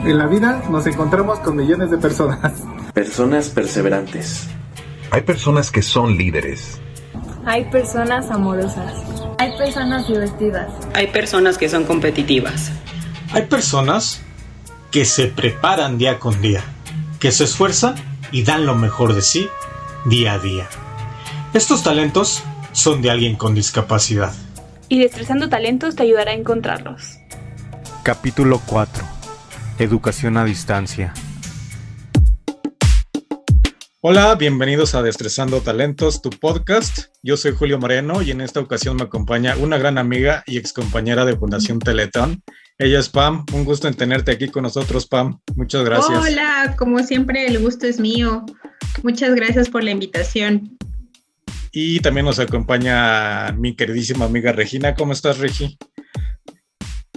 En la vida nos encontramos con millones de personas. Personas perseverantes. Hay personas que son líderes. Hay personas amorosas. Hay personas divertidas. Hay personas que son competitivas. Hay personas que se preparan día con día, que se esfuerzan y dan lo mejor de sí día a día. Estos talentos son de alguien con discapacidad. Y Destresando Talentos te ayudará a encontrarlos. Capítulo 4. Educación a distancia. Hola, bienvenidos a Destresando Talentos, tu podcast. Yo soy Julio Moreno y en esta ocasión me acompaña una gran amiga y excompañera de Fundación Teletón. Ella es Pam. Un gusto en tenerte aquí con nosotros, Pam. Muchas gracias. Hola, como siempre el gusto es mío. Muchas gracias por la invitación. Y también nos acompaña mi queridísima amiga Regina. ¿Cómo estás, Regi?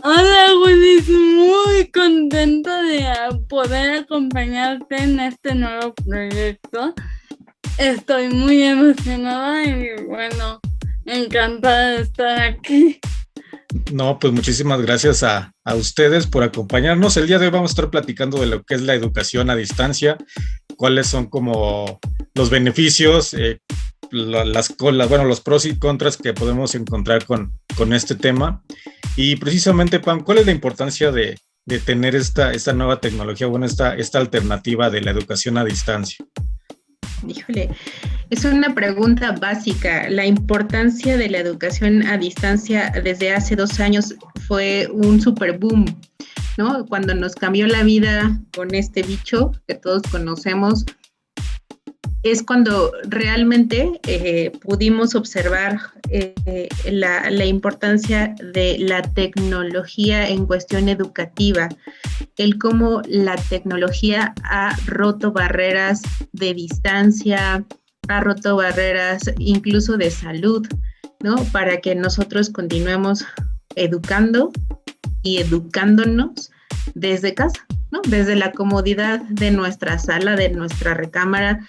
Hola, Willis, muy contenta de poder acompañarte en este nuevo proyecto. Estoy muy emocionada y bueno, encantada de estar aquí. No, pues muchísimas gracias a ustedes por acompañarnos. El día de hoy vamos a estar platicando de lo que es la educación a distancia, cuáles son como los beneficios, los pros y contras que podemos encontrar con este tema. Y precisamente, Pam, ¿cuál es la importancia de tener esta nueva tecnología, esta alternativa de la educación a distancia? Híjole, es una pregunta básica. La importancia de la educación a distancia desde hace 2 años fue un super boom, ¿no? Cuando nos cambió la vida con este bicho que todos conocemos, es cuando realmente pudimos observar la importancia de la tecnología en cuestión educativa, el cómo la tecnología ha roto barreras de distancia, ha roto barreras incluso de salud, ¿no? Para que nosotros continuemos educando y educándonos desde casa, ¿no? Desde la comodidad de nuestra sala, de nuestra recámara.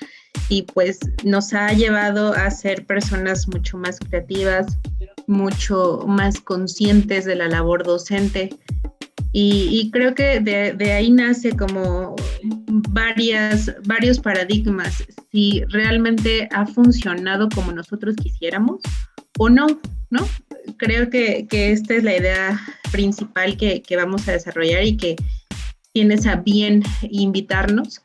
Y pues nos ha llevado a ser personas mucho más creativas, mucho más conscientes de la labor docente. Y creo que de ahí nace como varios paradigmas, si realmente ha funcionado como nosotros quisiéramos o no, ¿no? Creo que esta es la idea principal que vamos a desarrollar y que tienes a bien invitarnos.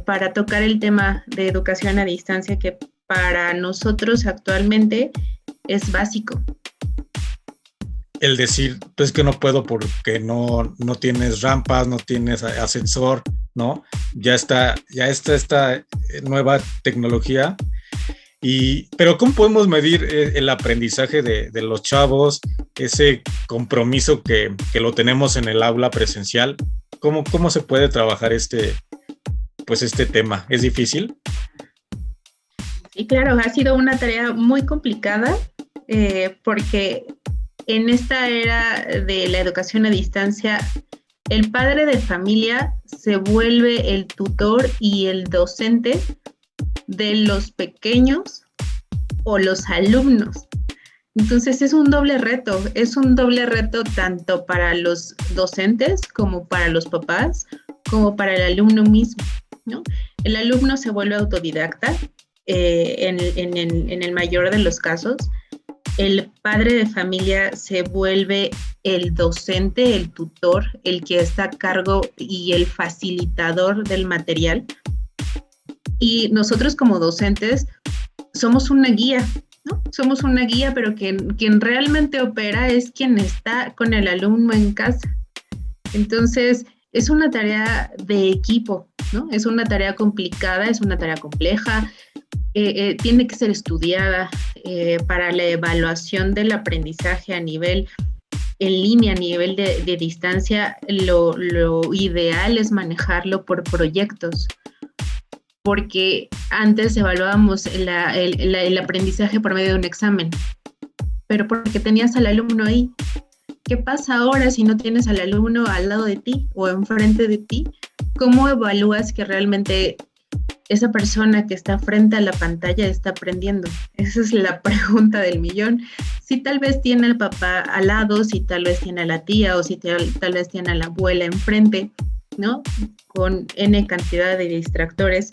Para tocar el tema de educación a distancia que para nosotros actualmente es básico. El decir, pues que no puedo porque no tienes rampas, no tienes ascensor, ¿no? Ya está esta nueva tecnología. Pero ¿cómo podemos medir el aprendizaje de los chavos, ese compromiso que lo tenemos en el aula presencial? ¿Cómo se puede trabajar este tema? ¿Es difícil? Sí, claro, ha sido una tarea muy complicada porque en esta era de la educación a distancia, el padre de familia se vuelve el tutor y el docente de los pequeños o los alumnos. Entonces es un doble reto tanto para los docentes como para los papás, como para el alumno mismo, ¿no? El alumno se vuelve autodidacta en el mayor de los casos. El padre de familia se vuelve el docente, el tutor, el que está a cargo y el facilitador del material. Y nosotros como docentes somos una guía, ¿no? Somos una guía, pero quien realmente opera es quien está con el alumno en casa. Entonces, es una tarea de equipo, ¿no? Es una tarea complicada, es una tarea compleja, tiene que ser estudiada para la evaluación del aprendizaje a nivel en línea, a nivel de distancia. Lo ideal es manejarlo por proyectos, porque antes evaluábamos el aprendizaje por medio de un examen, pero porque tenías al alumno ahí. ¿Qué pasa ahora si no tienes al alumno al lado de ti o enfrente de ti? ¿Cómo evalúas que realmente esa persona que está frente a la pantalla está aprendiendo? Esa es la pregunta del millón. Si tal vez tiene al papá al lado, si tal vez tiene a la tía o si tal vez tiene a la abuela enfrente, ¿no? Con N cantidad de distractores,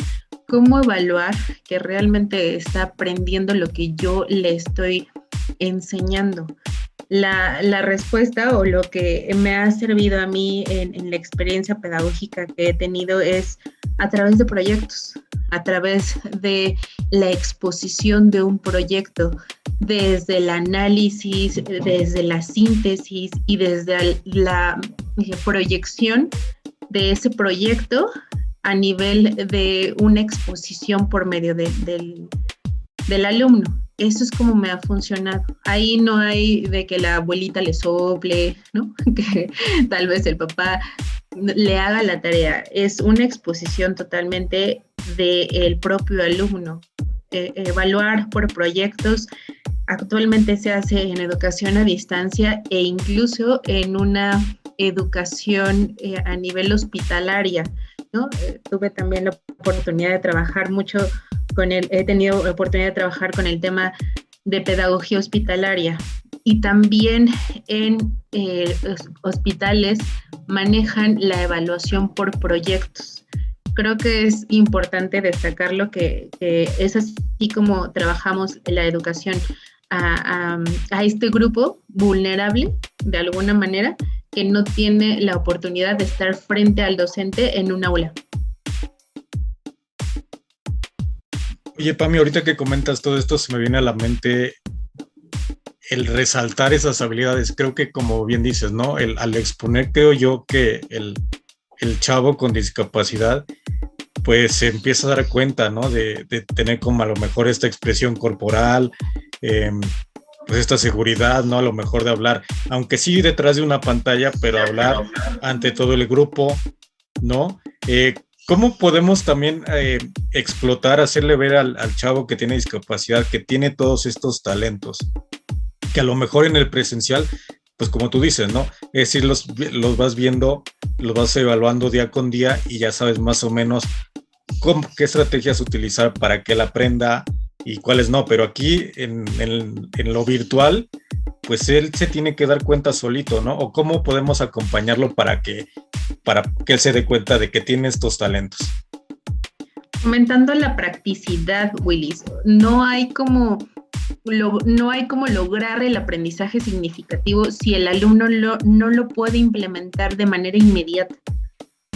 ¿cómo evaluar que realmente está aprendiendo lo que yo le estoy enseñando? La respuesta o lo que me ha servido a mí en la experiencia pedagógica que he tenido es a través de proyectos, a través de la exposición de un proyecto, desde el análisis, desde la síntesis y desde la proyección de ese proyecto a nivel de una exposición por medio del alumno. Eso es como me ha funcionado. Ahí no hay de que la abuelita le sople, ¿no? Que tal vez el papá le haga la tarea. Es una exposición totalmente del propio alumno. Evaluar por proyectos actualmente se hace en educación a distancia e incluso en una educación a nivel hospitalaria, ¿no? Tuve también la oportunidad de trabajar mucho he tenido la oportunidad de trabajar con el tema de pedagogía hospitalaria y también en hospitales manejan la evaluación por proyectos. Creo que es importante destacarlo que es así como trabajamos la educación a este grupo vulnerable de alguna manera que no tiene la oportunidad de estar frente al docente en un aula. Oye, Pami, ahorita que comentas todo esto, se me viene a la mente el resaltar esas habilidades. Creo que, como bien dices, ¿no? Al exponer, creo yo que el chavo con discapacidad, pues se empieza a dar cuenta, ¿no? De tener como a lo mejor esta expresión corporal, pues esta seguridad, ¿no? A lo mejor de hablar, aunque sí detrás de una pantalla, pero hablar ante todo el grupo, ¿no? ¿Cómo podemos también explotar, hacerle ver al chavo que tiene discapacidad, que tiene todos estos talentos? Que a lo mejor en el presencial, pues como tú dices, ¿no? Es decir, los vas viendo, los vas evaluando día con día y ya sabes más o menos qué estrategias utilizar para que él aprenda y cuáles no. Pero aquí en lo virtual, pues él se tiene que dar cuenta solito, ¿no? O cómo podemos acompañarlo para que él se dé cuenta de que tiene estos talentos. Comentando la practicidad, Willis, no hay como lograr el aprendizaje significativo si el alumno no lo puede implementar de manera inmediata.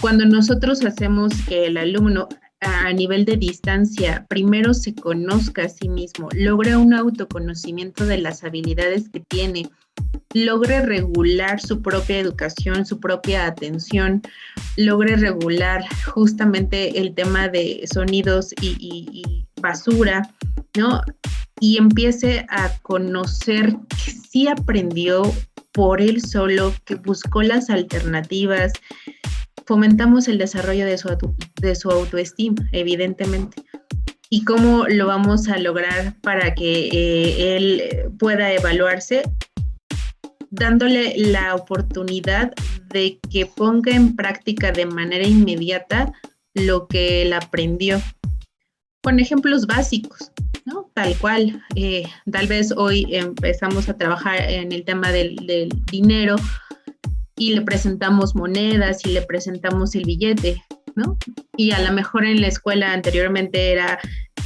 Cuando nosotros hacemos que el alumno a nivel de distancia primero se conozca a sí mismo, logre un autoconocimiento de las habilidades que tiene, logre regular su propia educación, su propia atención, logre regular justamente el tema de sonidos y basura, ¿no? Y empiece a conocer que sí aprendió por él solo, que buscó las alternativas. Fomentamos el desarrollo de su autoestima, evidentemente. ¿Y cómo lo vamos a lograr para que él pueda evaluarse? Dándole la oportunidad de que ponga en práctica de manera inmediata lo que él aprendió. Con ejemplos básicos, ¿no? Tal cual. Tal vez hoy empezamos a trabajar en el tema del dinero y le presentamos monedas y le presentamos el billete, ¿no? Y a lo mejor en la escuela anteriormente era,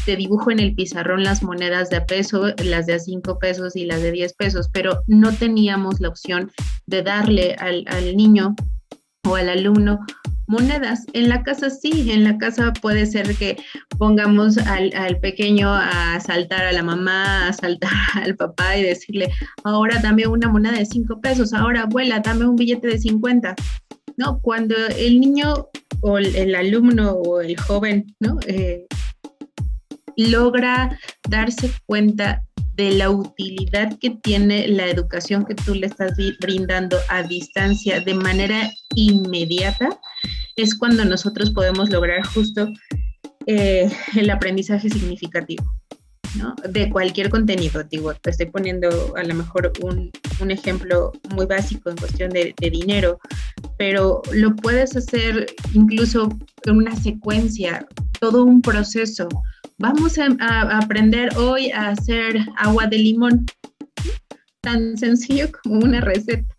te dibujo en el pizarrón las monedas de a peso, las de a 5 pesos y las de 10 pesos, pero no teníamos la opción de darle al niño o al alumno monedas. En la casa sí, en la casa puede ser que pongamos al pequeño a asaltar a la mamá, a asaltar al papá y decirle, ahora dame una moneda de 5 pesos, ahora abuela, dame un billete de 50, ¿no? Cuando el niño o el alumno o el joven, ¿no? Logra darse cuenta de la utilidad que tiene la educación que tú le estás brindando a distancia de manera inmediata, es cuando nosotros podemos lograr justo el aprendizaje significativo, ¿no? De cualquier contenido. Digo, te estoy poniendo a lo mejor un ejemplo muy básico en cuestión de dinero, pero lo puedes hacer incluso en una secuencia, todo un proceso. Vamos a aprender hoy a hacer agua de limón. tan sencillo como una receta.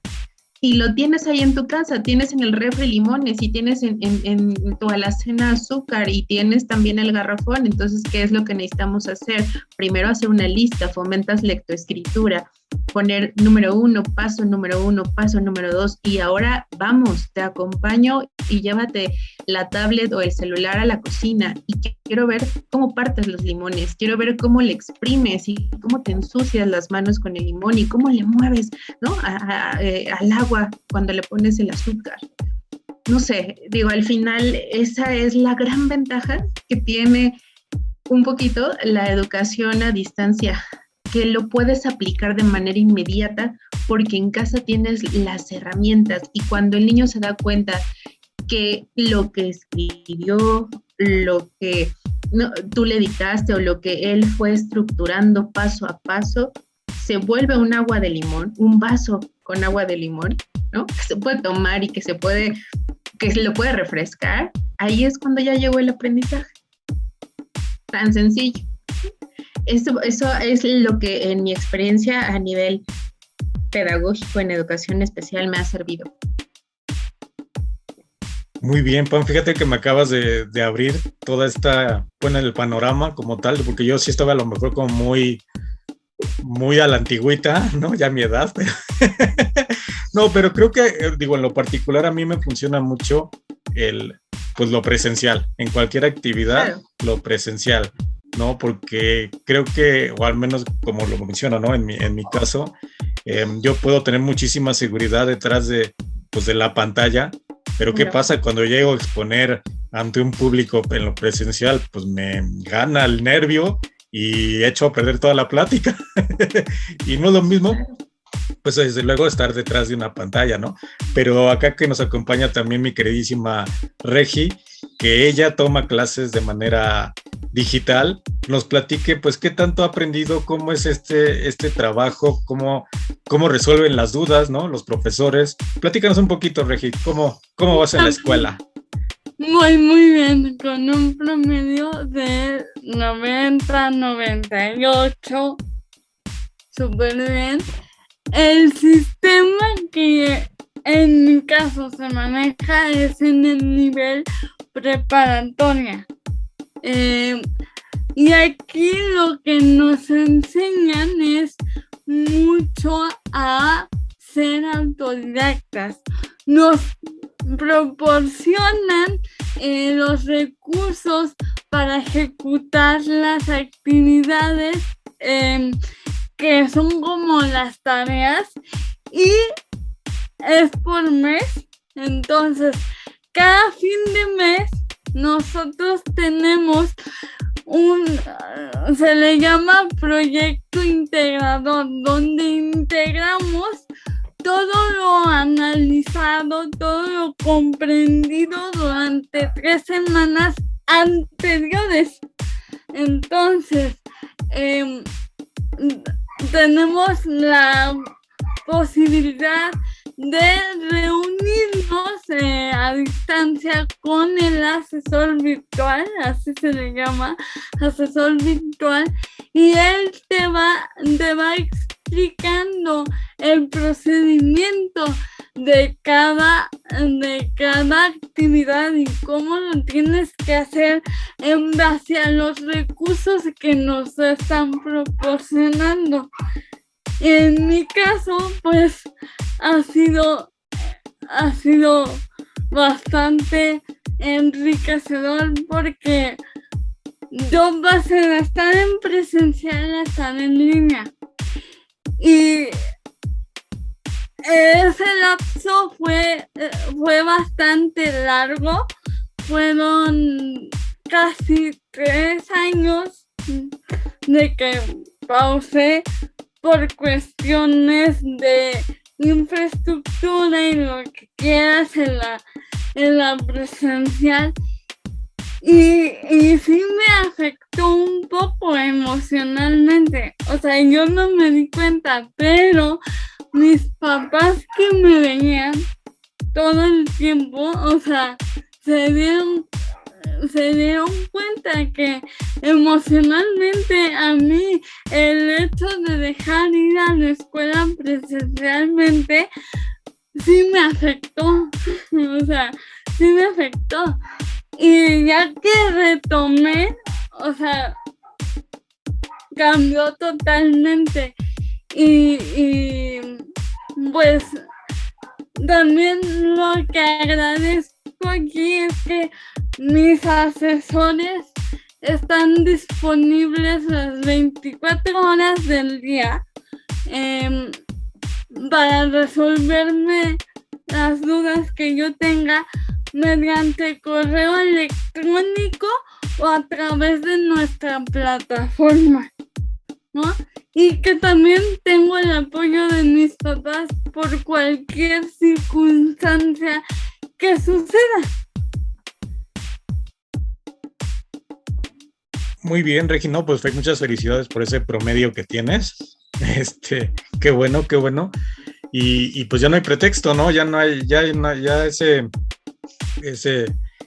Y lo tienes ahí en tu casa, tienes en el refri limones y tienes en tu alacena azúcar y tienes también el garrafón. Entonces, ¿qué es lo que necesitamos hacer? Primero hacer una lista, fomentas lectoescritura, poner número 1, paso número 1, paso número 2 y ahora vamos, te acompaño y llévate la tablet o el celular a la cocina y quiero ver cómo partes los limones, quiero ver cómo le exprimes y cómo te ensucias las manos con el limón y cómo le mueves, ¿no? Al agua cuando le pones el azúcar. No sé, digo, al final esa es la gran ventaja que tiene un poquito la educación a distancia, que lo puedes aplicar de manera inmediata porque en casa tienes las herramientas y cuando el niño se da cuenta que lo que escribió, lo que tú le dictaste o lo que él fue estructurando paso a paso, se vuelve un agua de limón, un vaso con agua de limón, ¿no? Que se puede tomar y que se lo puede refrescar, ahí es cuando ya llegó el aprendizaje. Tan sencillo. Eso es lo que en mi experiencia a nivel pedagógico en educación especial me ha servido. Muy bien, Pam, fíjate que me acabas de abrir toda esta, bueno, el panorama como tal, porque yo sí estaba a lo mejor como muy a la antigüita, ¿no? Ya a mi edad, pero no, pero creo que, digo, en lo particular a mí me funciona mucho pues lo presencial, en cualquier actividad, claro. Lo presencial, ¿no? Porque creo que, o al menos como lo menciono, ¿no? En mi caso, yo puedo tener muchísima seguridad detrás de la pantalla, pero ¿qué pasa cuando llego a exponer ante un público en lo presencial? Pues me gana el nervio y echo a perder toda la plática. Y no es lo mismo, pues desde luego estar detrás de una pantalla, ¿no? Pero acá que nos acompaña también mi queridísima Regi, que ella toma clases de manera digital, nos platique pues qué tanto ha aprendido, cómo es este trabajo, cómo resuelven las dudas, ¿no? Los profesores. Platícanos un poquito, Regi, ¿cómo vas en la escuela? Muy bien, con un promedio de 90, 98, súper bien. El sistema que en mi caso se maneja es en el nivel preparatoria. Y aquí lo que nos enseñan es mucho a ser autodidactas. Nos proporcionan los recursos para ejecutar las actividades que son como las tareas y es por mes. Entonces, cada fin de mes nosotros tenemos se le llama proyecto integrador, donde integramos todo lo analizado, todo lo comprendido durante 3 semanas anteriores. Entonces, tenemos la posibilidad de reunirnos a distancia con el asesor virtual, así se le llama, asesor virtual, y él te va explicando el procedimiento de cada actividad y cómo lo tienes que hacer en base a los recursos que nos están proporcionando. En mi caso, pues ha sido bastante enriquecedor porque yo pasé de estar en presencial a estar en línea. Y ese lapso fue bastante largo, fueron casi 3 años de que pausé por cuestiones de infraestructura y lo que quieras en la presencial. Y sí me afectó un poco emocionalmente, o sea, yo no me di cuenta, pero mis papás que me veían todo el tiempo, o sea, se dieron se dieron cuenta que emocionalmente a mí el hecho de dejar ir a la escuela presencialmente sí me afectó, o sea, sí me afectó. Y ya que retomé, o sea, cambió totalmente. Y pues también lo que agradezco aquí es que mis asesores están disponibles las 24 horas del día para resolverme las dudas que yo tenga mediante correo electrónico o a través de nuestra plataforma, ¿no? Y que también tengo el apoyo de mis papás por cualquier circunstancia que suceda. Muy bien, Regi, no, pues muchas felicidades por ese promedio que tienes. Qué bueno, qué bueno. Y pues ya no hay pretexto, ¿no? Ya ese,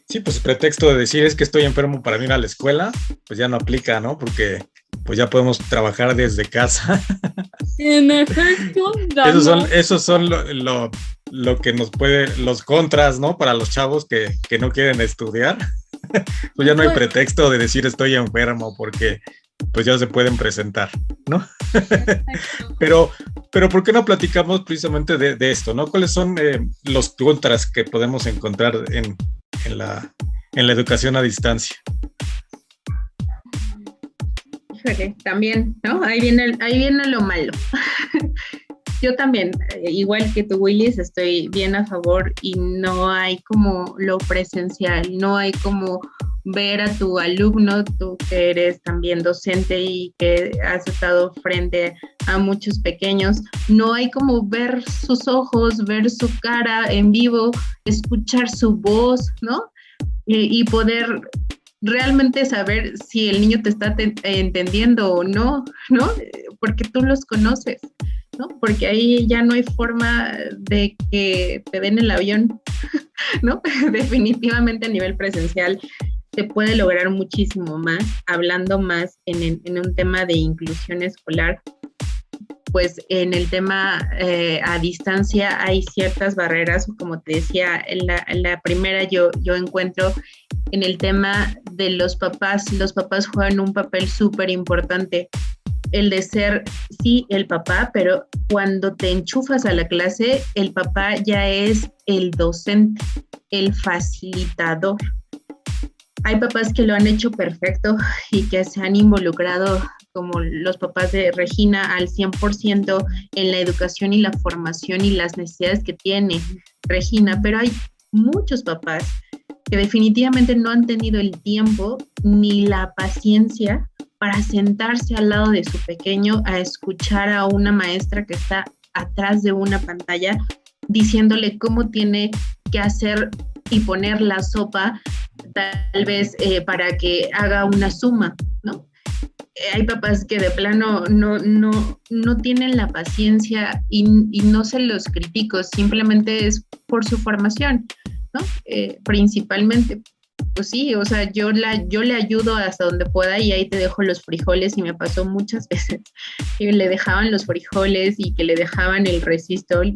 sí, pues pretexto de decir es que estoy enfermo para ir a la escuela, pues ya no aplica, ¿no? Porque pues ya podemos trabajar desde casa. En efecto, esos son lo que nos puede, los contras, ¿no? Para los chavos que no quieren estudiar. Pues ya no hay pretexto de decir estoy enfermo porque pues ya se pueden presentar, ¿no? Pero ¿por qué no platicamos precisamente de esto, ¿no? ¿Cuáles son los contras que podemos encontrar en la educación a distancia? Híjole, también, ¿no? Ahí viene lo malo. Yo también, igual que tú, Willis, estoy bien a favor y no hay como lo presencial, no hay como ver a tu alumno, tú que eres también docente y que has estado frente a muchos pequeños, no hay como ver sus ojos, ver su cara en vivo, escuchar su voz, ¿no? Y poder realmente saber si el niño te está entendiendo o no, ¿no? Porque tú los conoces, ¿no? Porque ahí ya no hay forma de que te den el avión, ¿no? Definitivamente a nivel presencial se puede lograr muchísimo más, hablando más en un tema de inclusión escolar. Pues en el tema a distancia hay ciertas barreras, como te decía, en la primera yo encuentro en el tema de los papás juegan un papel súper importante, el de ser, sí, el papá, pero cuando te enchufas a la clase, el papá ya es el docente, el facilitador. Hay papás que lo han hecho perfecto y que se han involucrado, como los papás de Regina, al 100% en la educación y la formación y las necesidades que tiene Regina, pero hay muchos papás que definitivamente no han tenido el tiempo ni la paciencia para sentarse al lado de su pequeño a escuchar a una maestra que está atrás de una pantalla diciéndole cómo tiene que hacer y poner la sopa, tal vez para que haga una suma, ¿no? Hay papás que de plano no tienen la paciencia y no se los critico, simplemente es por su formación, ¿no? Principalmente, pues sí, o sea, yo le ayudo hasta donde pueda y ahí te dejo los frijoles, y me pasó muchas veces que le dejaban los frijoles y que le dejaban el resistor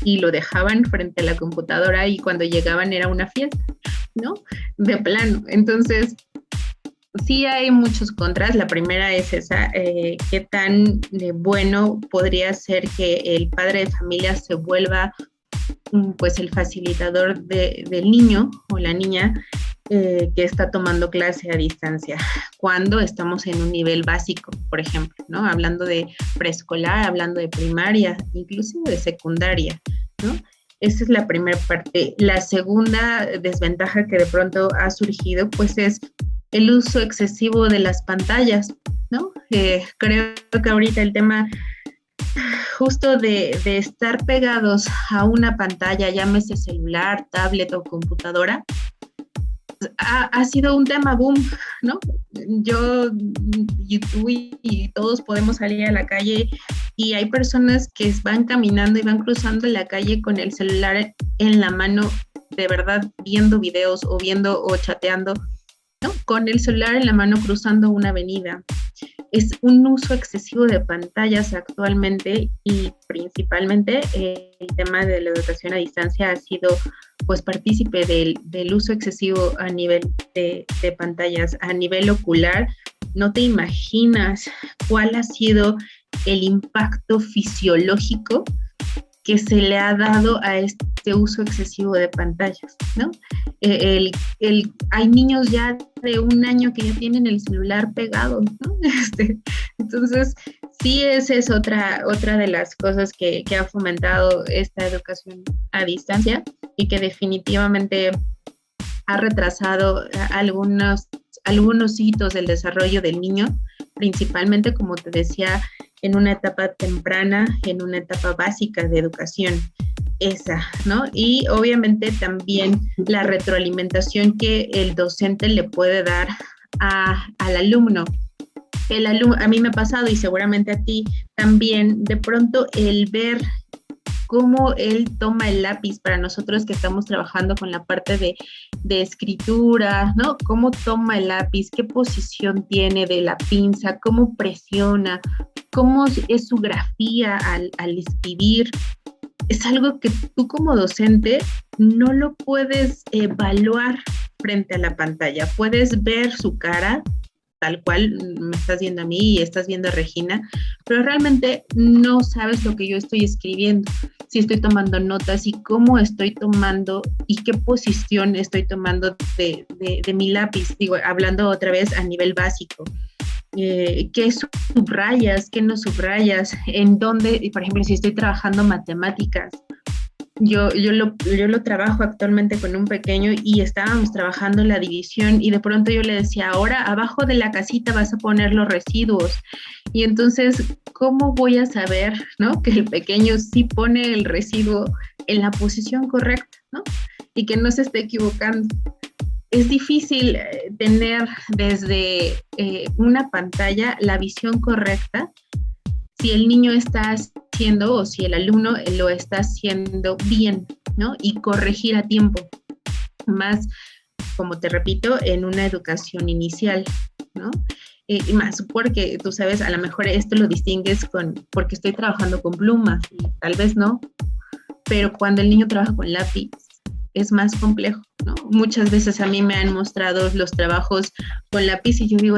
y lo dejaban frente a la computadora y cuando llegaban era una fiesta, ¿no? De plano. Entonces, sí hay muchos contras. La primera es esa, qué tan bueno podría ser que el padre de familia se vuelva pues el facilitador del niño o la niña que está tomando clase a distancia, cuando estamos en un nivel básico, por ejemplo, ¿no? Hablando de preescolar, hablando de primaria, inclusive de secundaria, ¿no? Esa es la primera parte. La segunda desventaja que de pronto ha surgido, pues es el uso excesivo de las pantallas, ¿no? Creo que ahorita el tema justo de estar pegados a una pantalla, llámese celular, tablet o computadora, ha sido un tema boom, ¿no? Yo y tú y todos podemos salir a la calle y hay personas que van caminando y van cruzando la calle con el celular en la mano, de verdad viendo videos o viendo o chateando, ¿no? Con el celular en la mano cruzando una avenida. Es un uso excesivo de pantallas actualmente y principalmente el tema de la educación a distancia ha sido pues partícipe del uso excesivo a nivel de pantallas, a nivel ocular. No te imaginas cuál ha sido el impacto fisiológico que se le ha dado a este uso excesivo de pantallas, ¿no? Hay niños ya de 1 año que ya tienen el celular pegado, ¿no? Entonces, sí, esa es otra de las cosas que ha fomentado esta educación a distancia y que definitivamente ha retrasado algunos hitos del desarrollo del niño, principalmente, como te decía, en una etapa temprana, en una etapa básica de educación, esa, ¿no? Y obviamente también la retroalimentación que el docente le puede dar al alumno. A mí me ha pasado y seguramente a ti también, de pronto el ver cómo él toma el lápiz para nosotros que estamos trabajando con la parte de escritura, ¿no? Cómo toma el lápiz, qué posición tiene de la pinza, cómo presiona, cómo es su grafía al escribir. Es algo que tú como docente no lo puedes evaluar frente a la pantalla. Puedes ver su cara, tal cual me estás viendo a mí y estás viendo a Regina, pero realmente no sabes lo que yo estoy escribiendo, si estoy tomando notas y cómo estoy tomando y qué posición estoy tomando de mi lápiz, digo, hablando otra vez a nivel básico. ¿Qué subrayas, qué no subrayas? En dónde, por ejemplo, si estoy trabajando matemáticas, yo lo trabajo actualmente con un pequeño y estábamos trabajando la división y de pronto yo le decía, ahora abajo de la casita vas a poner los residuos. Y entonces, ¿cómo voy a saber, ¿no? Que el pequeño sí pone el residuo en la posición correcta, ¿no? Y que no se esté equivocando. Es difícil tener desde una pantalla la visión correcta si el niño está haciendo o si el alumno lo está haciendo bien, ¿no? Y corregir a tiempo. Más, como te repito, en una educación inicial, ¿no? Y más porque, tú sabes, a lo mejor esto lo distingues porque estoy trabajando con pluma, y tal vez no, pero cuando el niño trabaja con lápiz, es más complejo, ¿no? Muchas veces a mí me han mostrado los trabajos con lápiz y yo digo,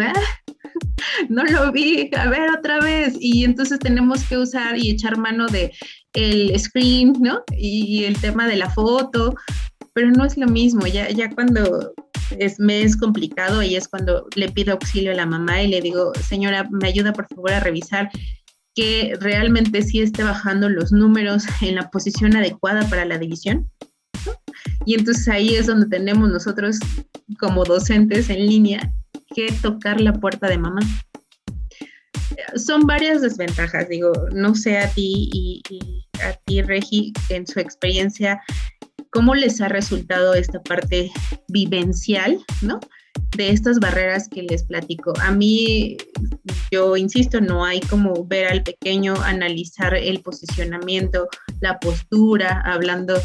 no lo vi, a ver otra vez. Y entonces tenemos que usar y echar mano de el screen, ¿no? Y el tema de la foto, pero no es lo mismo. Ya cuando me es complicado y es cuando le pido auxilio a la mamá y le digo, señora, ¿me ayuda por favor a revisar que realmente sí esté bajando los números en la posición adecuada para la división? Y entonces ahí es donde tenemos nosotros como docentes en línea que tocar la puerta de mamá. Son varias desventajas, digo, no sé a ti y a ti, Regi, en su experiencia, ¿cómo les ha resultado esta parte vivencial, ¿no? De estas barreras que les platico. A mí, yo insisto, no hay como ver al pequeño, analizar el posicionamiento, la postura, hablando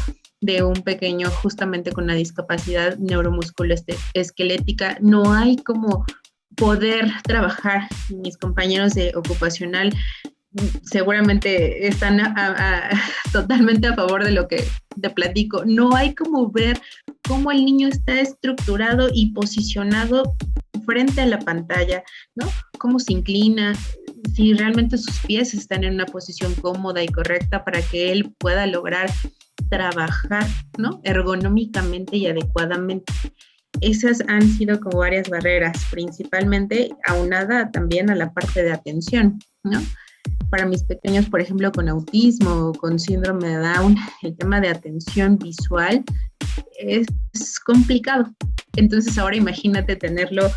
de un pequeño justamente con una discapacidad neuromusculoesquelética, no hay como poder trabajar. Mis compañeros de ocupacional seguramente están totalmente a favor de lo que te platico. No hay como ver cómo el niño está estructurado y posicionado frente a la pantalla, ¿no? Cómo se inclina, si realmente sus pies están en una posición cómoda y correcta para que él pueda lograr trabajar, ¿no? Ergonómicamente y adecuadamente. Esas han sido como varias barreras, principalmente aunada también a la parte de atención, ¿no? Para mis pequeños, por ejemplo, con autismo o con síndrome de Down, el tema de atención visual es complicado. Entonces ahora imagínate tenerlo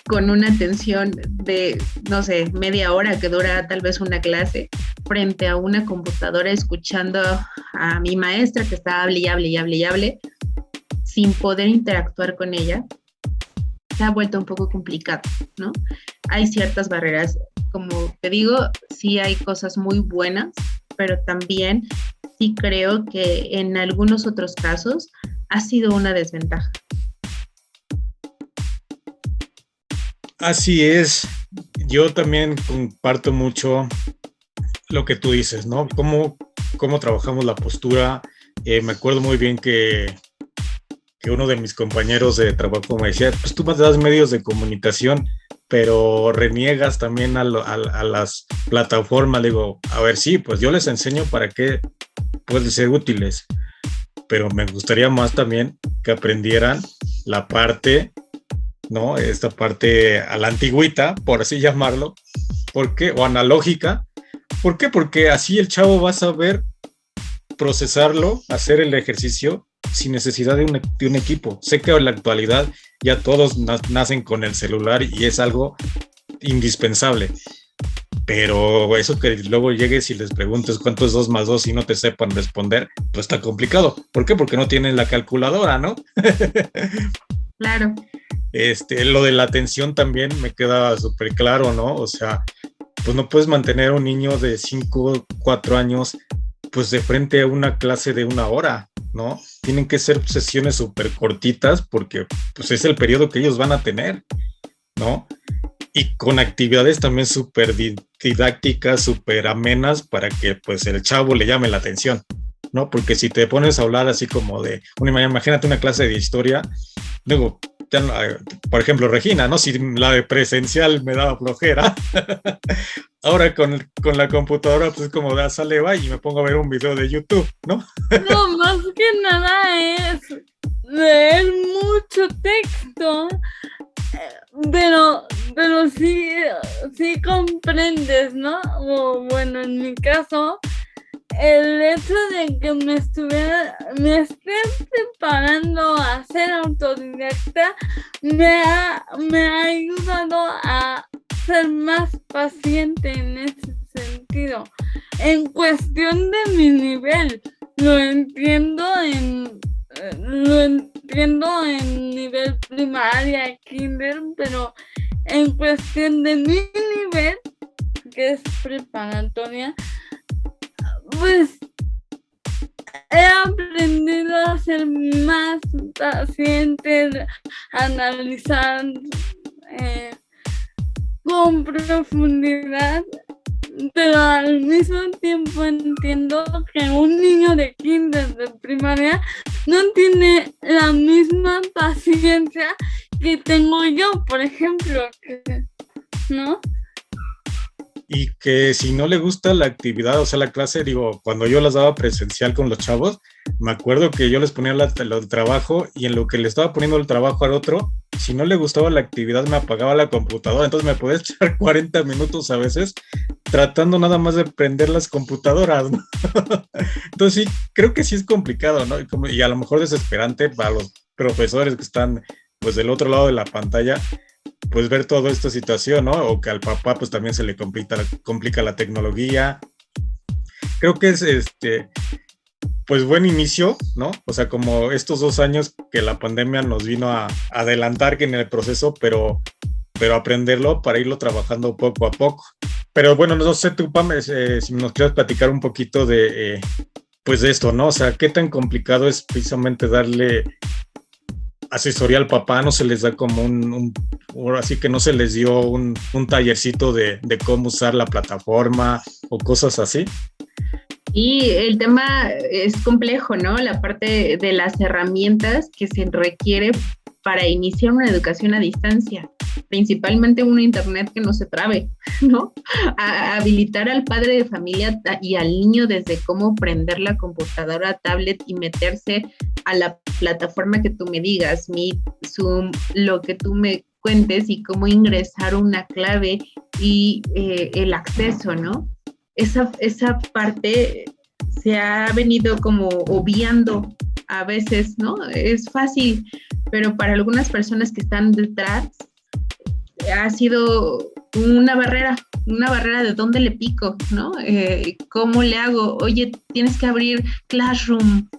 con una atención de, no sé, media hora que dura tal vez una clase, frente a una computadora escuchando a mi maestra que está hable y hable y hable y hable, sin poder interactuar con ella, se ha vuelto un poco complicado, ¿no? Hay ciertas barreras. como te digo, sí hay cosas muy buenas, pero también sí creo que en algunos otros casos ha sido una desventaja. Así es, yo también comparto mucho lo que tú dices, ¿no? Cómo trabajamos la postura. Me acuerdo muy bien que uno de mis compañeros de trabajo me decía, pues tú me das medios de comunicación, pero reniegas también a las plataformas. Le digo, a ver, sí, pues yo les enseño para qué pueden ser útiles, pero me gustaría más también que aprendieran la parte, ¿no? Esta parte a la antigüita, por así llamarlo, o analógica. ¿Por qué? Porque así el chavo va a saber procesarlo, hacer el ejercicio sin necesidad de un equipo. Sé que en la actualidad ya todos nacen con el celular y es algo indispensable, pero eso que luego llegues y les preguntes cuánto es 2 más 2 y no te sepan responder, pues está complicado. ¿Por qué? Porque no tienen la calculadora, ¿no? Claro. Lo de la atención también me queda súper claro, ¿no? O sea, pues no puedes mantener a un niño de 5, 4 años pues de frente a una clase de 1 hora, ¿no? Tienen que ser sesiones súper cortitas porque pues es el periodo que ellos van a tener, ¿no? Y con actividades también súper didácticas, súper amenas para que pues el chavo le llame la atención, ¿no? Porque si te pones a hablar así como imagínate una clase de historia, digo, por ejemplo, Regina, ¿no? Si la de presencial me daba flojera, ahora con la computadora, pues como sale, va y me pongo a ver un video de YouTube, ¿no? No, más que nada es leer mucho texto, pero sí comprendes, ¿no? O bueno, en mi caso, el hecho de que me esté preparando a ser autodidacta me ha ayudado a ser más paciente en ese sentido. En cuestión de mi nivel, lo entiendo en nivel primaria, kinder, pero en cuestión de mi nivel, que es preparatoria, pues he aprendido a ser más paciente, a analizar con profundidad, pero al mismo tiempo entiendo que un niño de kinder, de primaria, no tiene la misma paciencia que tengo yo, por ejemplo, ¿no? Y que si no le gusta la actividad, o sea, la clase, digo, cuando yo las daba presencial con los chavos, me acuerdo que yo les ponía el trabajo y en lo que le estaba poniendo el trabajo al otro, si no le gustaba la actividad me apagaba la computadora, entonces me podía echar 40 minutos a veces tratando nada más de prender las computadoras, ¿no? Entonces sí, creo que sí es complicado, ¿no? Y a lo mejor desesperante para los profesores que están pues del otro lado de la pantalla, pues ver toda esta situación, ¿no? O que al papá pues también se le complica la tecnología. Creo que es pues buen inicio, ¿no? O sea, como estos 2 años que la pandemia nos vino a adelantar que en el proceso, pero aprenderlo para irlo trabajando poco a poco. Pero bueno, no sé tú, Pam, si nos quieres platicar un poquito de pues de esto, ¿no? O sea, ¿qué tan complicado es precisamente darle asesoría al papá? ¿No se les da como así que no se les dio un tallercito de cómo usar la plataforma o cosas así? Y el tema es complejo, ¿no? La parte de las herramientas que se requiere para iniciar una educación a distancia, principalmente un internet que no se trabe, ¿no? Habilitar al padre de familia y al niño desde cómo prender la computadora, tablet y meterse a la plataforma que tú me digas, Meet, Zoom, lo que tú me cuentes y cómo ingresar una clave y el acceso, ¿no? Esa parte se ha venido como obviando a veces, ¿no? Es fácil, pero para algunas personas que están detrás ha sido una barrera de dónde le pico, ¿no? ¿Cómo le hago? Oye, tienes que abrir Classroom.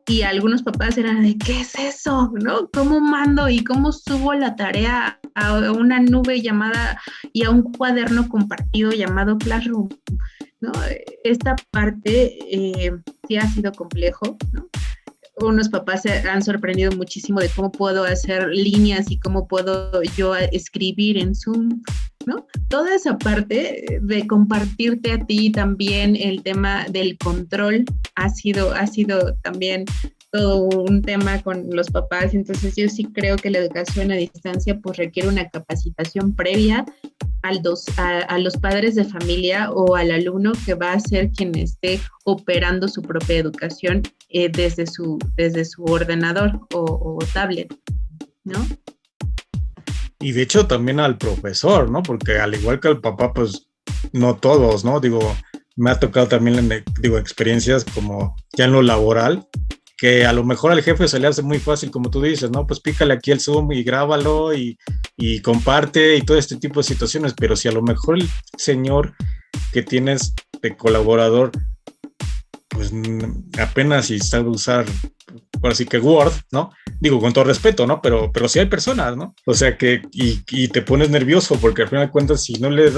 y algunos papás eran de, ¿qué es eso? ¿No? ¿Cómo mando y cómo subo la tarea a una nube llamada y a un cuaderno compartido llamado Classroom? ¿No? Esta parte sí ha sido complejo, ¿no? Unos papás se han sorprendido muchísimo de cómo puedo hacer líneas y cómo puedo yo escribir en Zoom, ¿no? Toda esa parte de compartirte a ti también el tema del control ha sido también todo un tema con los papás. Entonces yo sí creo que la educación a distancia pues requiere una capacitación previa a los padres de familia o al alumno que va a ser quien esté operando su propia educación desde su ordenador o tablet, ¿no? Y de hecho también al profesor, ¿no? Porque al igual que al papá, pues no todos, ¿no? Digo, me ha tocado también, experiencias como ya en lo laboral, que a lo mejor al jefe se le hace muy fácil, como tú dices, ¿no? Pues pícale aquí el Zoom y grábalo y comparte y todo este tipo de situaciones, pero si a lo mejor el señor que tienes de colaborador, pues apenas si sabe usar, por así que Word, ¿no? Digo, con todo respeto, ¿no? Pero sí hay personas, ¿no? O sea que, y te pones nervioso, porque al final de cuentas, si no le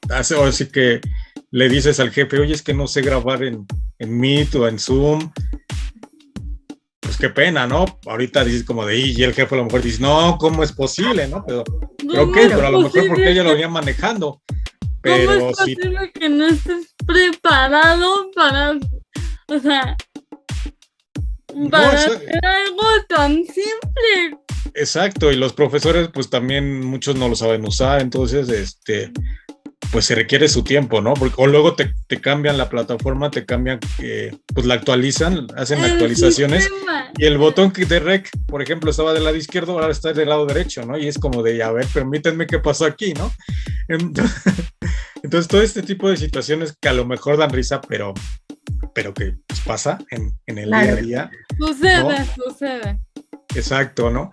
hace, o así que le dices al jefe, oye, es que no sé grabar en Meet o en Zoom, pues qué pena, ¿no? Ahorita dices como de, y el jefe a lo mejor dice, no, ¿cómo es posible, no? Pero ok, pero a lo mejor porque ella lo venía manejando. Pero ¿cómo es posible que no estés preparado para, o sea, para hacer algo tan simple? Exacto, y los profesores pues también muchos no lo saben usar, entonces pues se requiere su tiempo, ¿no? Porque, o luego te cambian la plataforma, te cambian, pues la actualizan, hacen actualizaciones, y el botón de rec, por ejemplo, estaba del lado izquierdo, ahora está del lado derecho, ¿no? Y es como de, a ver, permítanme qué pasó aquí, ¿no? Entonces todo este tipo de situaciones que a lo mejor dan risa, pero que pues, pasa en el día a día. Sucede. Exacto, ¿no?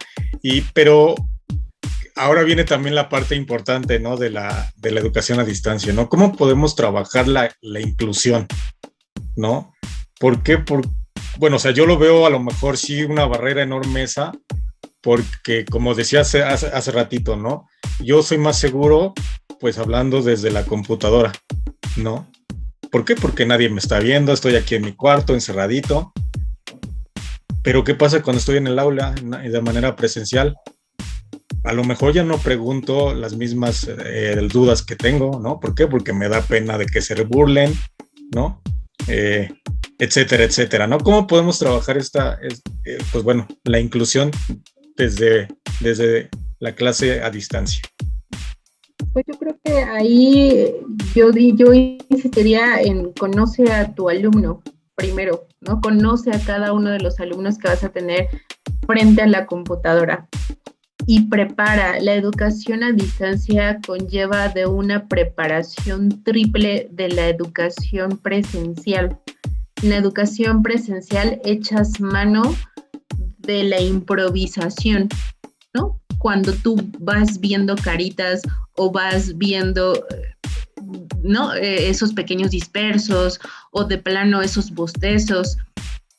Pero ahora viene también la parte importante, ¿no? De la educación a distancia, ¿no? ¿Cómo podemos trabajar la inclusión, ¿no? ¿Por qué? Bueno, o sea, yo lo veo a lo mejor sí una barrera enorme esa, porque como decía hace ratito, ¿no? Yo soy más seguro, pues hablando desde la computadora, ¿no? ¿Por qué? Porque nadie me está viendo, estoy aquí en mi cuarto, encerradito. Pero ¿qué pasa cuando estoy en el aula de manera presencial? A lo mejor ya no pregunto las mismas dudas que tengo, ¿no? ¿Por qué? Porque me da pena de que se burlen, ¿no? Etcétera, etcétera, ¿no? ¿Cómo podemos trabajar pues bueno, la inclusión desde la clase a distancia? Pues yo creo que ahí yo insistiría en conoce a tu alumno primero, ¿no? Conoce a cada uno de los alumnos que vas a tener frente a la computadora y prepara. La educación a distancia conlleva de una preparación triple de la educación presencial. En la educación presencial echas mano de la improvisación, ¿no? Cuando tú vas viendo caritas o vas viendo, ¿no? Esos pequeños dispersos o de plano esos bostezos,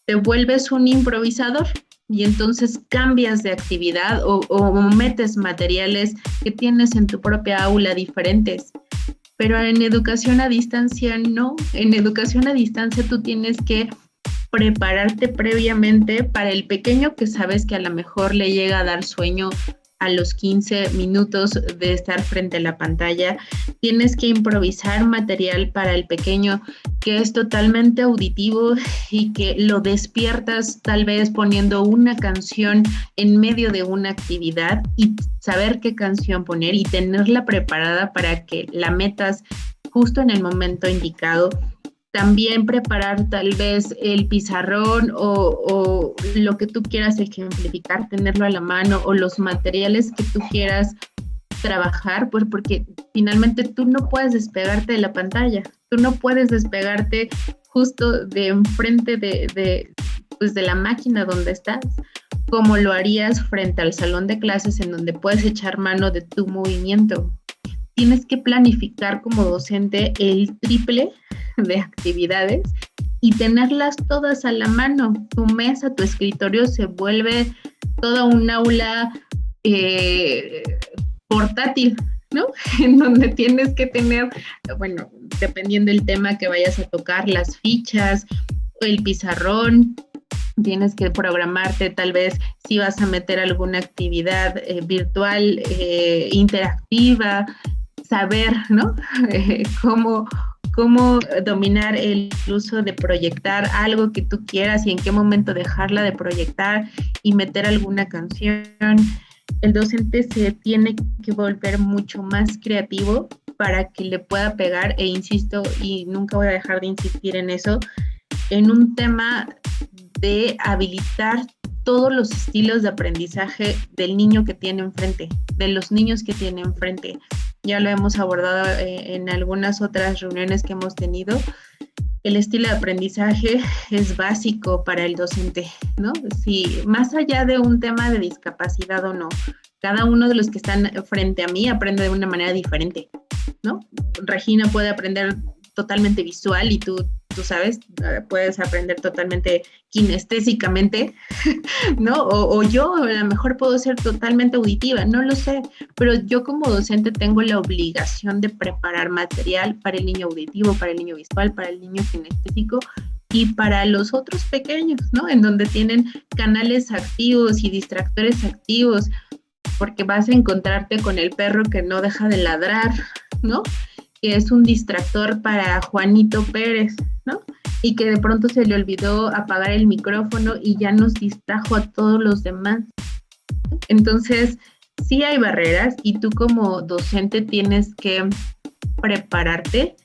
te vuelves un improvisador y entonces cambias de actividad o metes materiales que tienes en tu propia aula diferentes. Pero en educación a distancia no. En educación a distancia tú tienes que prepararte previamente para el pequeño que sabes que a lo mejor le llega a dar sueño a los 15 minutos de estar frente a la pantalla. Tienes que improvisar material para el pequeño que es totalmente auditivo y que lo despiertas tal vez poniendo una canción en medio de una actividad y saber qué canción poner y tenerla preparada para que la metas justo en el momento indicado. También preparar tal vez el pizarrón o lo que tú quieras ejemplificar, tenerlo a la mano o los materiales que tú quieras trabajar, pues porque finalmente tú no puedes despegarte de la pantalla, tú no puedes despegarte justo de enfrente de la máquina donde estás, como lo harías frente al salón de clases en donde puedes echar mano de tu movimiento. Tienes que planificar como docente el triple de actividades y tenerlas todas a la mano. Tu mesa, tu escritorio se vuelve toda un aula portátil, ¿no? En donde tienes que tener, bueno, dependiendo del tema que vayas a tocar, las fichas, el pizarrón, tienes que programarte tal vez si vas a meter alguna actividad virtual, interactiva, saber, ¿no? Cómo dominar el uso de proyectar algo que tú quieras y en qué momento dejarla de proyectar y meter alguna canción. El docente se tiene que volver mucho más creativo para que le pueda pegar, e insisto, y nunca voy a dejar de insistir en eso, en un tema de habilitar todos los estilos de aprendizaje del niño que tiene enfrente, de los niños que tiene enfrente. Ya lo hemos abordado en algunas otras reuniones que hemos tenido. El estilo de aprendizaje es básico para el docente, ¿no? Si más allá de un tema de discapacidad o no, cada uno de los que están frente a mí aprende de una manera diferente, ¿no? Regina puede aprender totalmente visual y tú sabes, puedes aprender totalmente kinestésicamente, ¿no? O yo a lo mejor puedo ser totalmente auditiva, no lo sé, pero yo como docente tengo la obligación de preparar material para el niño auditivo, para el niño visual, para el niño kinestésico y para los otros pequeños, ¿no? En donde tienen canales activos y distractores activos, porque vas a encontrarte con el perro que no deja de ladrar, ¿no? Que es un distractor para Juanito Pérez, ¿no? Y que de pronto se le olvidó apagar el micrófono y ya nos distrajo a todos los demás. Entonces, sí hay barreras y tú como docente tienes que prepararte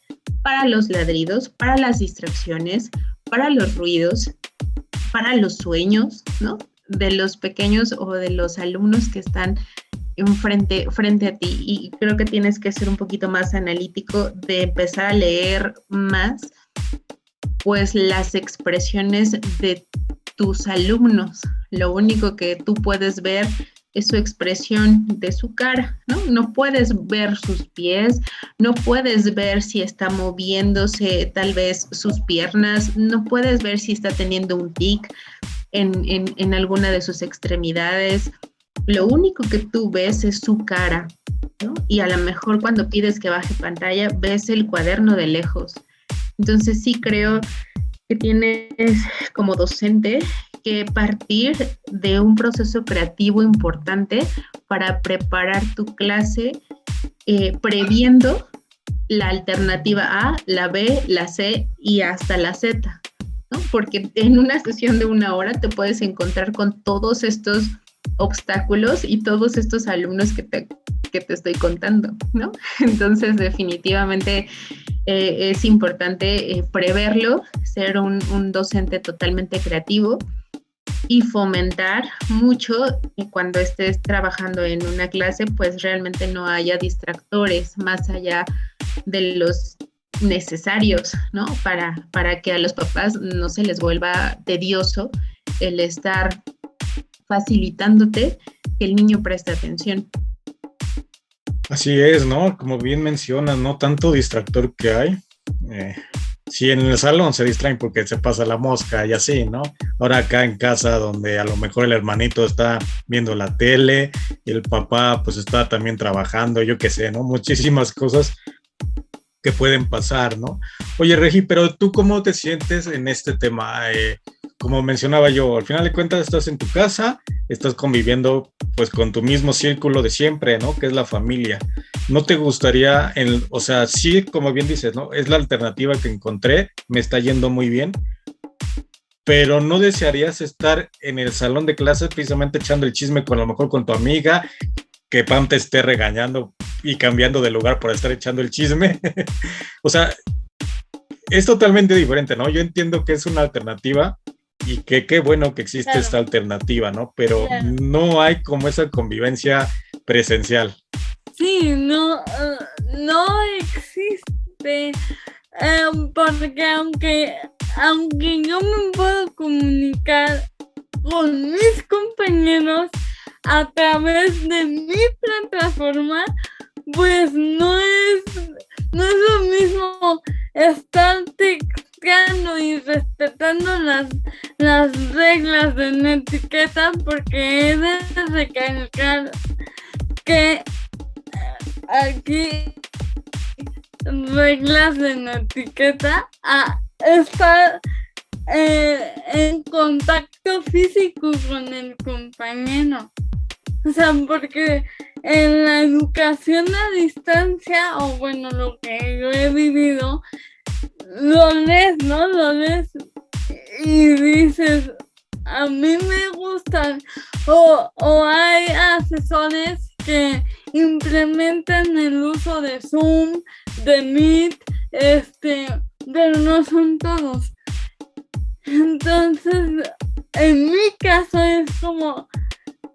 para los ladridos, para las distracciones, para los ruidos, para los sueños, ¿no? De los pequeños o de los alumnos que están frente a ti, y creo que tienes que ser un poquito más analítico, de empezar a leer más pues las expresiones de tus alumnos. Lo único que tú puedes ver es su expresión de su cara, ¿no? No puedes ver sus pies, no puedes ver si está moviéndose tal vez sus piernas, no puedes ver si está teniendo un tic en alguna de sus extremidades. Lo único que tú ves es su cara, ¿no? Y a lo mejor cuando pides que baje pantalla, ves el cuaderno de lejos. Entonces sí creo que tienes como docente que partir de un proceso creativo importante para preparar tu clase, previendo la alternativa A, la B, la C y hasta la Z, ¿no? Porque en una sesión de 1 hora te puedes encontrar con todos estos obstáculos y todos estos alumnos que te estoy contando, ¿no? Entonces, definitivamente es importante preverlo, ser un docente totalmente creativo y fomentar mucho que cuando estés trabajando en una clase, pues realmente no haya distractores más allá de los necesarios, ¿no? Para que a los papás no se les vuelva tedioso el estar facilitándote que el niño preste atención. Así es, ¿no? Como bien mencionas, ¿no? Tanto distractor que hay. Sí, en el salón se distraen porque se pasa la mosca y así, ¿no? Ahora acá en casa, donde a lo mejor el hermanito está viendo la tele y el papá pues está también trabajando, yo qué sé, ¿no? Muchísimas cosas que pueden pasar, ¿no? Oye, Regi, pero ¿tú cómo te sientes en este tema? Como mencionaba yo, al final de cuentas estás en tu casa, estás conviviendo pues con tu mismo círculo de siempre, ¿no? Que es la familia. ¿No te gustaría, o sea, sí, como bien dices, ¿no? Es la alternativa que encontré, me está yendo muy bien, pero ¿no desearías estar en el salón de clases precisamente echando el chisme con a lo mejor con tu amiga, que Pam te esté regañando y cambiando de lugar por estar echando el chisme? O sea, es totalmente diferente, ¿no? Yo entiendo que es una alternativa y que qué bueno que existe Claro. esta alternativa, ¿no? Pero Claro. no hay como esa convivencia presencial. Sí, no existe, porque aunque yo me puedo comunicar con mis compañeros a través de mi plataforma, pues no es lo mismo estar texteando y y respetando las reglas de la etiqueta, porque he de recalcar que aquí reglas de la etiqueta a estar en contacto físico con el compañero. O sea, porque en la educación a distancia, o bueno, lo que yo he vivido, lo lees, ¿no? Lo lees y dices, a mí me gustan, o hay asesores que implementan el uso de Zoom, de Meet, pero no son todos. Entonces, en mi caso es como,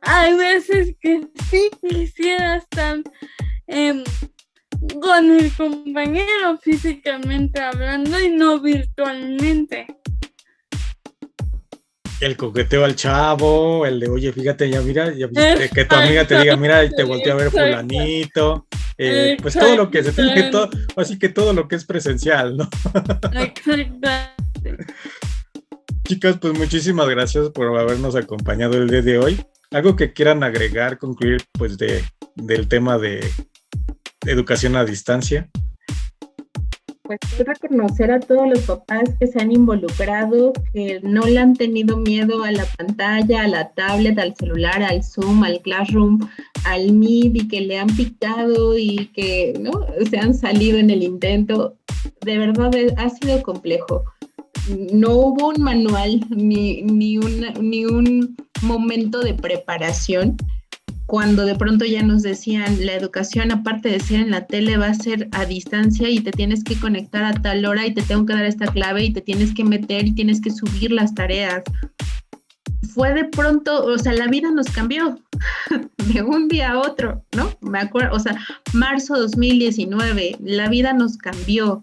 hay veces que sí quisiera estar con el compañero físicamente hablando y no virtualmente. El coqueteo al chavo, el de, oye, fíjate, ya mira, ya viste, que tu amiga te diga, mira, y te volteó a ver fulanito, pues todo lo que se tiene, todo, así que todo lo que es presencial, ¿no? Exactamente. Chicas, pues muchísimas gracias por habernos acompañado el día de hoy. ¿Algo que quieran agregar, concluir, pues, del tema de educación a distancia? Pues reconocer a todos los papás que se han involucrado, que no le han tenido miedo a la pantalla, a la tablet, al celular, al Zoom, al Classroom, al Meet, y que le han picado y que no se han salido en el intento. De verdad ha sido complejo. No hubo un manual ni un momento de preparación. Cuando de pronto ya nos decían, la educación, aparte de ser en la tele, va a ser a distancia y te tienes que conectar a tal hora y te tengo que dar esta clave y te tienes que meter y tienes que subir las tareas. Fue de pronto, o sea, la vida nos cambió de un día a otro, ¿no? Me acuerdo, o sea, marzo 2019, la vida nos cambió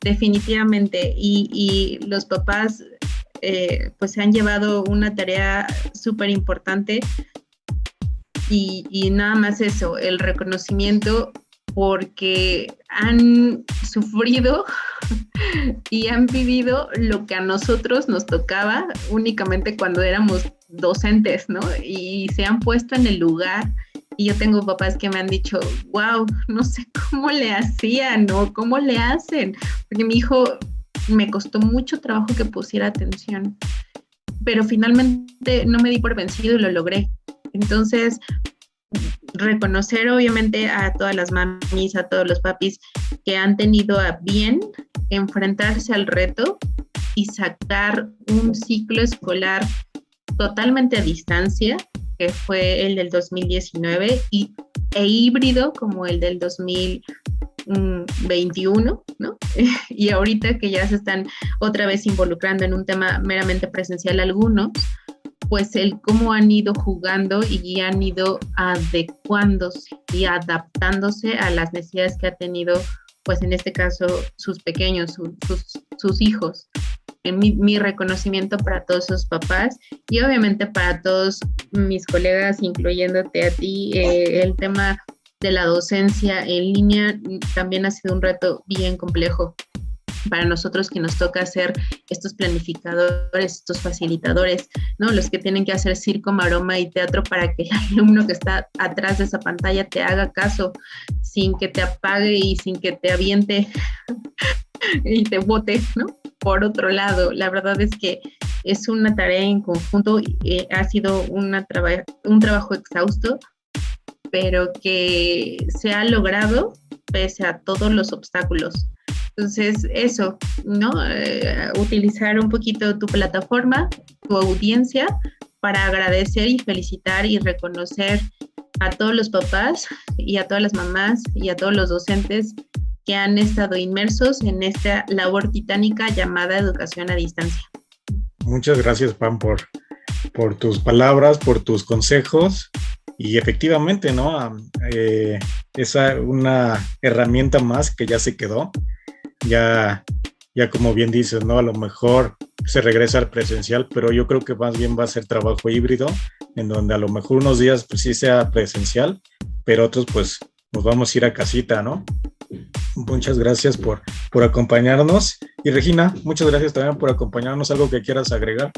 definitivamente, y los papás pues se han llevado una tarea súper importante. Y nada más eso, el reconocimiento, porque han sufrido y han vivido lo que a nosotros nos tocaba únicamente cuando éramos docentes, ¿no? Y se han puesto en el lugar. Y yo tengo papás que me han dicho, wow, no sé cómo le hacían o cómo le hacen, porque mi hijo me costó mucho trabajo que pusiera atención, pero finalmente no me di por vencido y lo logré. Entonces, reconocer obviamente a todas las mamis, a todos los papis que han tenido a bien enfrentarse al reto y sacar un ciclo escolar totalmente a distancia, que fue el del 2019, e híbrido como el del 2021, ¿no? Y ahorita que ya se están otra vez involucrando en un tema meramente presencial algunos, pues el cómo han ido jugando y han ido adecuándose y adaptándose a las necesidades que ha tenido, pues en este caso, sus pequeños, sus hijos. Mi reconocimiento para todos esos papás y obviamente para todos mis colegas, incluyéndote a ti. El tema de la docencia en línea también ha sido un reto bien complejo para nosotros, que nos toca ser estos planificadores, estos facilitadores, ¿no? Los que tienen que hacer circo, maroma y teatro para que el alumno que está atrás de esa pantalla te haga caso, sin que te apague y sin que te aviente y te bote, ¿no? Por otro lado, la verdad es que es una tarea en conjunto, ha sido un trabajo exhausto, pero que se ha logrado pese a todos los obstáculos. Entonces, eso, ¿no? Utilizar un poquito tu plataforma, tu audiencia, para agradecer y felicitar y reconocer a todos los papás y a todas las mamás y a todos los docentes que han estado inmersos en esta labor titánica llamada educación a distancia. Muchas gracias, Pam, por tus palabras, por tus consejos. Y efectivamente, ¿no? Es una herramienta más que ya se quedó. Ya como bien dices, ¿no? A lo mejor se regresa al presencial, pero yo creo que más bien va a ser trabajo híbrido, en donde a lo mejor unos días pues sí sea presencial, pero otros pues nos vamos a ir a casita, ¿no? Muchas gracias por acompañarnos. Y Regina, muchas gracias también por acompañarnos. ¿Algo que quieras agregar?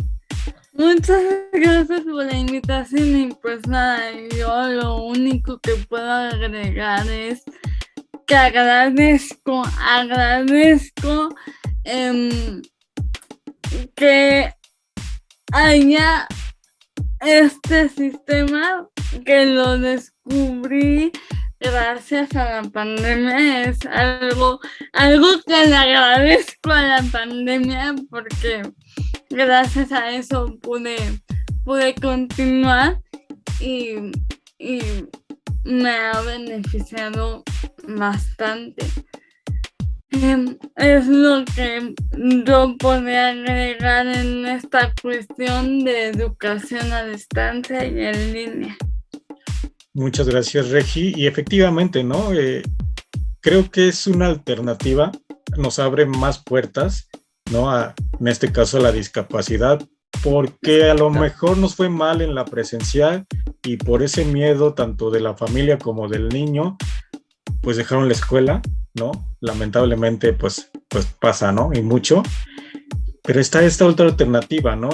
Muchas gracias por la invitación y pues nada, yo lo único que puedo agregar es que agradezco que haya este sistema, que lo descubrí gracias a la pandemia. Es algo que le agradezco a la pandemia porque gracias a eso pude continuar y me ha beneficiado bastante. Es lo que yo podría agregar en esta cuestión de educación a distancia y en línea. Muchas gracias, Regi. Y efectivamente, ¿no? Creo que es una alternativa, nos abre más puertas, ¿no? En este caso, a la discapacidad, porque a lo mejor nos fue mal en la presencial y por ese miedo, tanto de la familia como del niño, pues dejaron la escuela, ¿no? Lamentablemente, pues pasa, ¿no? Y mucho. Pero está esta otra alternativa, ¿no?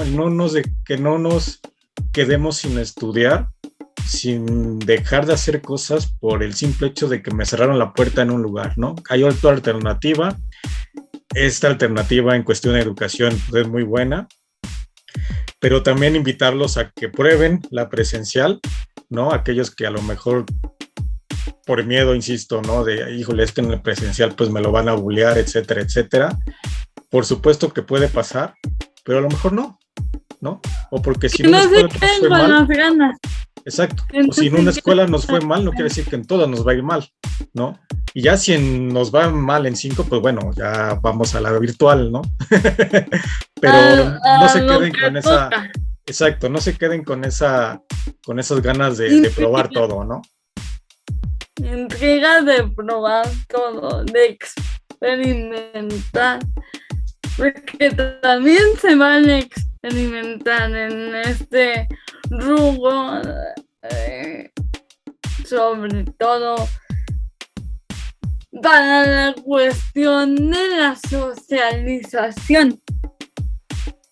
Que no nos quedemos sin estudiar, sin dejar de hacer cosas por el simple hecho de que me cerraron la puerta en un lugar, ¿no? Hay otra alternativa. Esta alternativa en cuestión de educación es muy buena, pero también invitarlos a que prueben la presencial, ¿no? Aquellos que a lo mejor por miedo, insisto, ¿no? De, híjole, es que en el presencial pues me lo van a bullear, etcétera, etcétera. Por supuesto que puede pasar, pero a lo mejor no, ¿no? O porque si no se queden con las ganas. Exacto. O si en una escuela nos fue mal, no quiere decir que en todas nos va a ir mal, ¿no? Y ya si nos va mal en 5, pues bueno, ya vamos a la virtual, ¿no? Pero no se queden con esa... Exacto, no se queden con esas ganas de probar todo, ¿no? Intriga de probar todo, de experimentar, porque también se vale experimentar en este rubro, sobre todo para la cuestión de la socialización.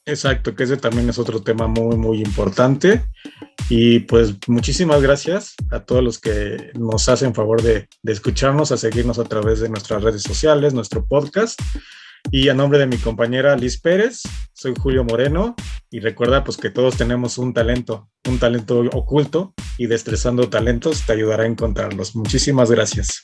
Exacto, que ese también es otro tema muy, muy importante. Y pues muchísimas gracias a todos los que nos hacen favor de escucharnos, a seguirnos a través de nuestras redes sociales, nuestro podcast. Y a nombre de mi compañera Liz Pérez, soy Julio Moreno, y recuerda pues que todos tenemos un talento oculto, y Destrezando Talentos te ayudará a encontrarlos. Muchísimas gracias.